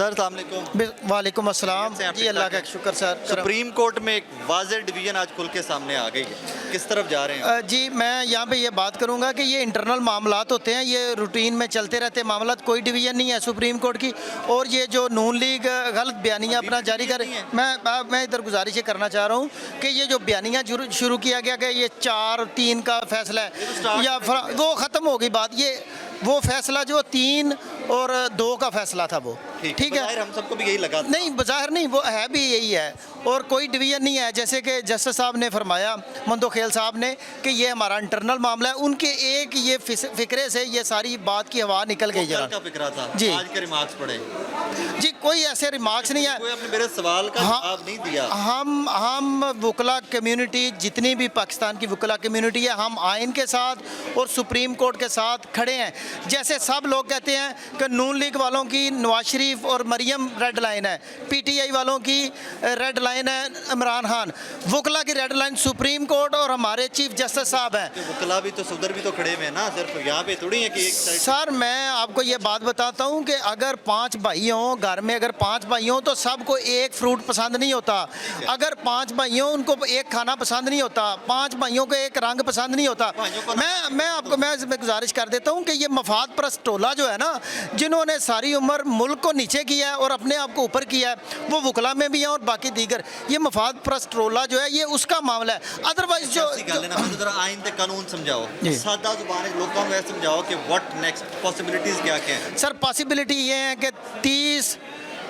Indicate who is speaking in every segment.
Speaker 1: Sir अस्सलाम वालेकुम।
Speaker 2: वालेकुम अस्सलाम
Speaker 1: से आप
Speaker 2: जी, अल्लाह का
Speaker 1: ठीक-ठाक
Speaker 2: शुक्र सर।
Speaker 1: सुप्रीम कोर्ट में एक वाज़ेह डिवीज़न आज खुल के सामने आ गई है, किस तरफ जा रहे हैं?
Speaker 2: जी, मैं यहाँ पे ये बात करूँगा कि ये इंटरनल मामलात होते हैं, ये रूटीन में चलते रहते मामलात, कोई डिवीज़न नहीं है सुप्रीम कोर्ट की। और ये जो नून लीग गलत बयानियाँ
Speaker 1: अभी
Speaker 2: अपना
Speaker 1: भी
Speaker 2: जारी कर,
Speaker 1: नहीं है।
Speaker 2: मैं इधर गुजारिश ये करना चाह रहा हूँ कि ये जो बयानियाँ शुरू किया गया कि ये 4-3 का फैसला
Speaker 1: तो
Speaker 2: है
Speaker 1: स्टार्ट
Speaker 2: या वो ख़त्म हो गई बात। ये वो फैसला जो 3 और 2 का फैसला था वो, ठीक है।
Speaker 1: बज़ाहिर हम सबको भी यही लगा था।
Speaker 2: नहीं, बज़ाहिर नहीं, वो है भी यही है और कोई डिवीज़न नहीं है। जैसे कि जस्टिस साहब ने फरमाया, मंदोखेल साहब ने, कि ये हमारा इंटरनल मामला है। उनके एक ये फिक्रे से ये सारी बात की हवा निकल गई
Speaker 1: कल
Speaker 2: जरा
Speaker 1: का फिक्रा था,
Speaker 2: जी।
Speaker 1: आज के रिमार्क्स पढ़े।
Speaker 2: जी। कोई ऐसे रिमार्क्स नहीं है।
Speaker 1: कोई आपने मेरे सवाल का
Speaker 2: हाँ,
Speaker 1: जवाब नहीं दिया।
Speaker 2: हम वकला कम्युनिटी, जितनी भी पाकिस्तान की वकला कम्युनिटी है, हम आइन के साथ और सुप्रीम कोर्ट के साथ खड़े हैं। जैसे सब लोग कहते हैं कि नून लीग वालों की नवाज शरीफ और मरियम रेड लाइन है, पीटीआई वालों की रेड लाइन है इमरान खान, वकला की रेड लाइन सुप्रीम कोर्ट और हमारे चीफ जस्टिस साहब हैं।
Speaker 1: तो वकला भी तो उधर भी तो खड़े हुए हैं ना, सिर्फ यहाँ पे थोड़ी है कि एक साइड।
Speaker 2: सर, मैं आपको ये बात बताता हूँ कि अगर 5 भाई हों घर में, अगर 5 भाई हों तो सबको एक फ्रूट पसंद नहीं होता। अगर 5 भाई हों उनको एक खाना पसंद नहीं होता, 5 भाइयों को एक रंग पसंद नहीं होता। मैं गुजारिश कर देता हूँ कि ये मफाद परस्त टोला जो है ना, जिन्होंने सारी उम्र मुल्क को नीचे किया है और अपने आप को ऊपर किया है, वो वकला में भी हैं और बाकी दीगर, ये मफाद परस्त टोला जो है ये उसका मामला है। अदरवाइज जो
Speaker 1: आइन ते कानून समझाओ,
Speaker 2: जी।
Speaker 1: सादा जुबान में लोगों को ऐसे समझाओ कि व्हाट नेक्स्ट पॉसिबिलिटीज क्या क्या है।
Speaker 2: सर, पॉसिबिलिटी ये है कि 30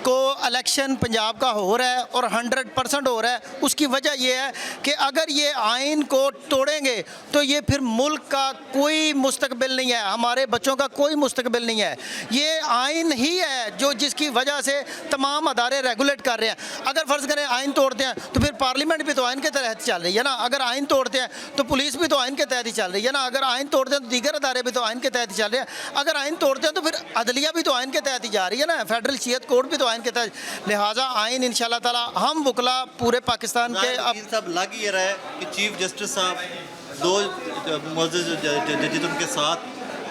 Speaker 2: को इलेक्शन पंजाब का हो रहा है और 100% हो रहा है। उसकी वजह ये है कि अगर ये आइन को तोड़ेंगे तो ये फिर मुल्क का कोई मुस्तकबिल नहीं है, हमारे बच्चों का कोई मुस्तकबिल नहीं है। ये आइन ही है जो जिसकी वजह से तमाम अदारे रेगुलेट कर रहे हैं। अगर फ़र्ज़ करें आइन तोड़ते हैं तो फिर पार्लियामेंट भी तो आइन के तहत चल रही है ना, अगर आइन तोड़ते हैं तो पुलिस भी तो आइन के तहत ही चल रही है ना, अगर आइन तोड़ते हैं तो दीगर अदारे भी तो आइन के तहत ही चल रहे हैं, अगर आइन तोड़ते हैं तो फिर अदलिया भी तो आइन के तहत ही जा रही है ना, फेडरल शियत कोर्ट भी तो आइन के तहत। लिहाजा आइन इंशाल्लाह ताला हम वकला पूरे पाकिस्तान के अब
Speaker 1: सब लग ये रहा है कि चीफ जस्टिस साहब 2 मुअज़्ज़ज़ जजेस उनके साथ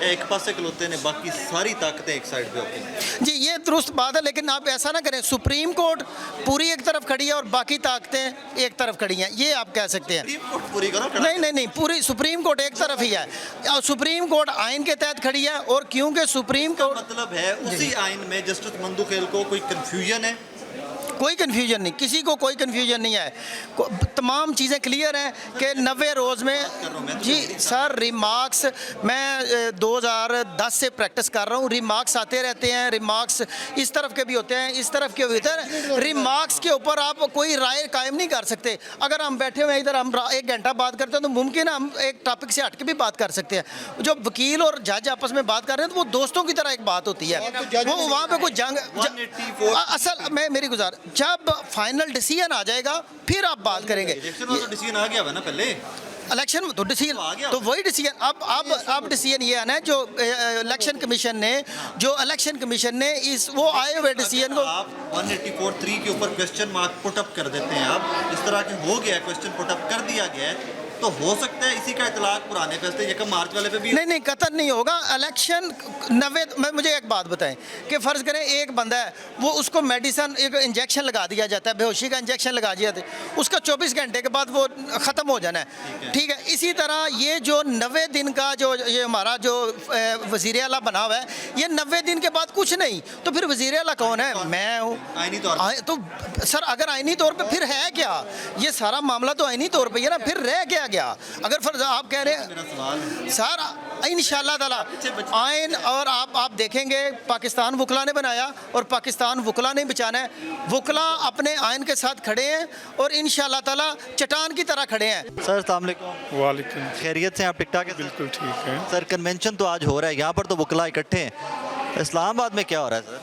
Speaker 1: एक पासे खलोते ने, बाकी सारी ताकतें एक साइड पे होती।
Speaker 2: जी, ये दुरुस्त बात है, लेकिन आप ऐसा ना करें, सुप्रीम कोर्ट पूरी एक तरफ खड़ी है और बाकी ताकतें एक तरफ खड़ी हैं, ये आप कह सकते हैं।
Speaker 1: सुप्रीम कोर्ट पूरी करो।
Speaker 2: नहीं, पूरी सुप्रीम कोर्ट एक तरफ ही है और सुप्रीम कोर्ट आइन के तहत खड़ी है। और क्योंकि सुप्रीम कोर्ट
Speaker 1: मतलब है उसी आइन में जस्टिस मंदोखेल को कोई कंफ्यूजन है?
Speaker 2: कोई कन्फ्यूजन नहीं, किसी को कोई कन्फ्यूजन नहीं है, तमाम चीज़ें क्लियर हैं कि 90 रोज़ में। जी सर, रिमार्क्स मैं 2010 से प्रैक्टिस कर रहा हूँ, रिमार्क्स आते रहते हैं, रिमार्क्स इस तरफ के भी होते हैं, इस तरफ के भी होते हैं। रिमार्क्स के ऊपर आप कोई राय कायम नहीं कर सकते। अगर हम बैठे हुए हैं इधर, हम 1 घंटा बात करते हैं तो मुमकिन है हम एक टॉपिक से हट के भी बात कर सकते हैं। जो वकील और जज आपस में बात कर रहे हैं तो वो दोस्तों की तरह एक बात होती है, वो वहाँ पर कोई असल में मेरी गुजार, जब फाइनल डिसीजन आ जाएगा फिर आप बात करेंगे।
Speaker 1: डिसीजन आ गया है ना पहले
Speaker 2: इलेक्शन में तो डिसीजन तो वही डिसीजन अब डिसीजन ये है ना, जो इलेक्शन कमीशन ने इस वो आए हुए डिसीजन को
Speaker 1: आप 184(3) के ऊपर क्वेश्चन मार्क पुट अप कर देते हैं। आप इस तरह के हो गया, क्वेश्चन पुट अप कर दिया गया है, तो हो सकता है इसी का इतलाक पुराने फैसले 1 मार्च वाले पे भी।
Speaker 2: नहीं, कतई नहीं होगा। इलेक्शन 90 मुझे एक बात बताएं कि फ़र्ज़ करें एक बंदा है, वो उसको मेडिसन एक इंजेक्शन लगा दिया जाता है, बेहोशी का इंजेक्शन लगा दिया जाता है, उसका 24 घंटे के बाद वो ख़त्म हो जाना है, ठीक है। इसी तरह ये जो 90 दिन का जो ये हमारा जो वज़ीर आला बना हुआ है, ये 90 दिन के बाद कुछ नहीं, तो फिर वज़ीर आला कौन है? मैं हूँ।
Speaker 1: आईनी तौर
Speaker 2: तो सर, अगर आईनी तौर पर फिर है क्या? ये सारा मामला तो आईनी तौर पर है ना, फिर रह गया। अगर फर्ज आप कह रहे हैं सर, इंशाअल्लाह ताला आइन, और आप देखेंगे पाकिस्तान वकला ने बनाया और पाकिस्तान वकला ने बचाना है। वकला अपने आइन के साथ खड़े हैं और इंशाअल्लाह ताला चट्टान की तरह खड़े हैं।
Speaker 1: सर अस्सलाम वालेकुम।
Speaker 3: वालेकुम।
Speaker 1: खैरियत से आप ठीक-ठाक हैं?
Speaker 3: बिल्कुल ठीक है
Speaker 1: सर, कन्वेंशन तो आज हो रहा है, यहाँ पर तो वकला इकट्ठे हैं, इस्लामाबाद में क्या हो रहा है सर?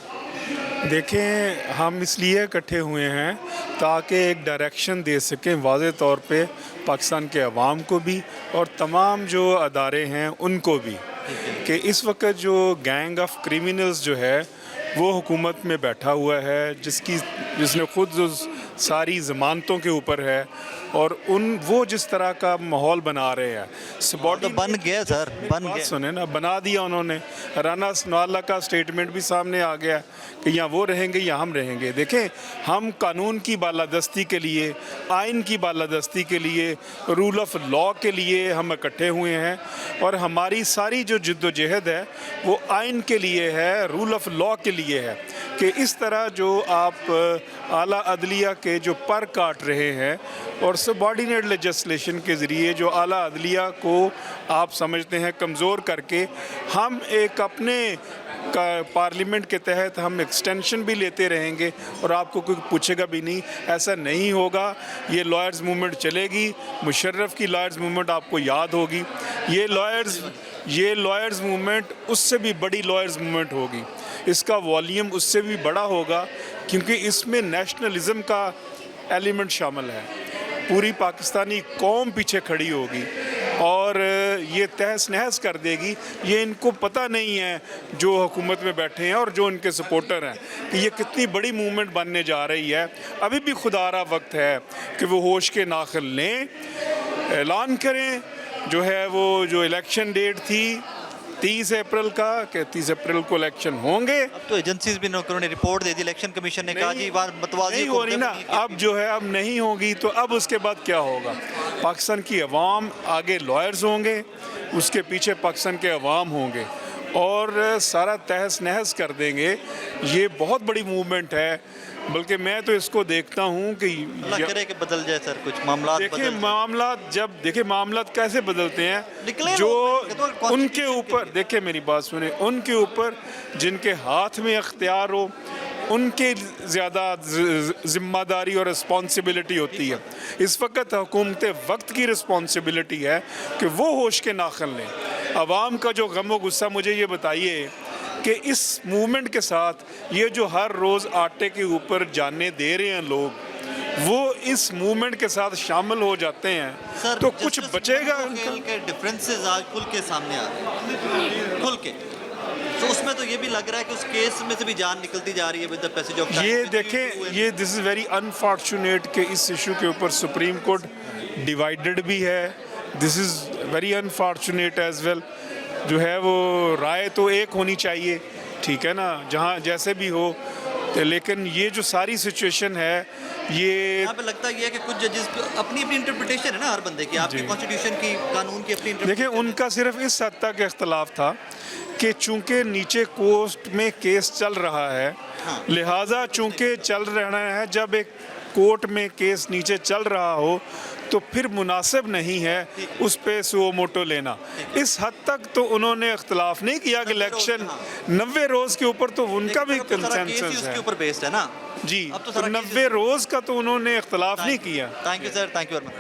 Speaker 3: देखें, हम इसलिए इकट्ठे हुए हैं ताकि एक डायरेक्शन दे सकें वाज़े तौर पे पाकिस्तान के अवाम को भी और तमाम जो अदारे हैं उनको भी, कि इस वक्त जो गैंग ऑफ क्रिमिनल्स जो है वो हुकूमत में बैठा हुआ है, जिसने ख़ुद उस सारी ज़मानतों के ऊपर है, और वो जिस तरह का माहौल बना रहे हैं
Speaker 1: तो बन गया सर, बन
Speaker 3: बात
Speaker 1: गया।
Speaker 3: सुने ना, बना दिया उन्होंने। राना सनाउल्लाह का स्टेटमेंट भी सामने आ गया कि यहाँ वो रहेंगे या हम रहेंगे। देखें, हम कानून की बालादस्ती के लिए, आइन की बालादस्ती के लिए, रूल ऑफ लॉ के लिए हम इकट्ठे हुए हैं, और हमारी सारी जो जिद्दोजहद है वो आइन के लिए है, रूल ऑफ लॉ के लिए है। कि इस तरह जो आप आला अदलिया के जो पर काट रहे हैं और सबॉर्डिनेट लेजिस्लेशन के ज़रिए जो आला अदलिया को आप समझते हैं कमज़ोर करके, हम एक अपने का पार्लियामेंट के तहत हम एक्सटेंशन भी लेते रहेंगे और आपको कोई पूछेगा भी नहीं। ऐसा नहीं होगा। ये लॉयर्स मूवमेंट चलेगी। मुशर्रफ की लॉयर्स मूवमेंट आपको याद होगी। ये लॉयर्स मूवमेंट उससे भी बड़ी लॉयर्स मूवमेंट होगी। इसका वॉल्यूम उससे भी बड़ा होगा, क्योंकि इसमें नेशनलिज्म का एलिमेंट शामिल है। पूरी पाकिस्तानी कौम पीछे खड़ी होगी और ये तहस नहस कर देगी। ये इनको पता नहीं है जो हुकूमत में बैठे हैं और जो इनके सपोर्टर हैं कि ये कितनी बड़ी मूवमेंट बनने जा रही है। अभी भी खुदारा वक्त है कि वो होश के नाखिल लें, ऐलान करें जो है वो जो इलेक्शन डेट थी 30 अप्रैल का, कि 30 अप्रैल को इलेक्शन होंगे।
Speaker 1: अब तो एजेंसीज भी नौकरों ने रिपोर्ट दे दी, इलेक्शन कमीशन ने कहा जी बात मतवाजी
Speaker 3: नहीं हो रही ना। अब जो है अब नहीं होगी, तो अब उसके बाद क्या होगा? पाकिस्तान की अवाम आगे लॉयर्स होंगे, उसके पीछे पाकिस्तान के अवाम होंगे और सारा तहस नहस कर देंगे। ये बहुत बड़ी मूवमेंट है। बल्कि मैं तो इसको देखता हूँ कि
Speaker 1: अल्लाह करे कि बदल जाए सर, कुछ मामला
Speaker 3: देखिए मामला कैसे बदलते हैं,
Speaker 1: निकले
Speaker 3: जो
Speaker 1: लोग, तो
Speaker 3: उनके ऊपर, देखिए मेरी बात सुने, उनके ऊपर जिनके हाथ में अख्तियार हो उनके ज़्यादा ज़िम्मेदारी और रिस्पॉन्सिबिलिटी होती है। इस वक्त हुकूमत वक्त की रिस्पॉन्सिबिलिटी है कि वो होश के नाखिल लें। अवाम का जो गम व गुस्सा, मुझे ये बताइए कि इस मूवमेंट के साथ ये जो हर रोज़ आटे के ऊपर जाने दे रहे हैं लोग, वो इस मूवमेंट के साथ शामिल हो जाते हैं
Speaker 1: सर,
Speaker 3: तो कुछ बचेगा
Speaker 1: के डिफरेंसेस आज खुल के सामने आ रहे हैं, खुल के। तो उसमें तो ये भी लग रहा है कि उस केस में से भी जान निकलती जा रही है with the passage of time.
Speaker 3: ये देखें, ये दिस इज़ वेरी अनफॉर्चुनेट कि इस इशू के ऊपर सुप्रीम कोर्ट डिवाइडेड भी है। This is very unfortunate as well. जो है वो राय तो एक होनी चाहिए, ठीक है ना, जहाँ जैसे भी हो, तो लेकिन ये जो सारी सिचुएशन है, ये
Speaker 1: यहाँ पे लगता ये है कि कुछ जजेस अपनी अपनी इंटरप्रिटेशन है ना हर बंदे की, आपकी कॉन्स्टिट्यूशन की, कानून की अपनी
Speaker 3: देखिए उनका सिर्फ इस हद तक इख्तलाफ था कि चूंकि नीचे कोर्ट में केस चल रहा है, लिहाजा चूंकि चल रहा है, जब एक कोर्ट में केस नीचे चल रहा हो तो फिर मुनासिब नहीं है उस पे सुओ मोटो लेना। इस हद तक तो उन्होंने इख्तलाफ नहीं किया कि इलेक्शन 90 रोज़ के ऊपर तो उनका भी कंसेंसस है।
Speaker 1: ऊपर बेस्ड है ना
Speaker 3: जी,
Speaker 1: अब तो
Speaker 3: तो 90 रोज़ का तो उन्होंने इख्तलाफ नहीं किया।
Speaker 1: Thank you sir, thank you very much.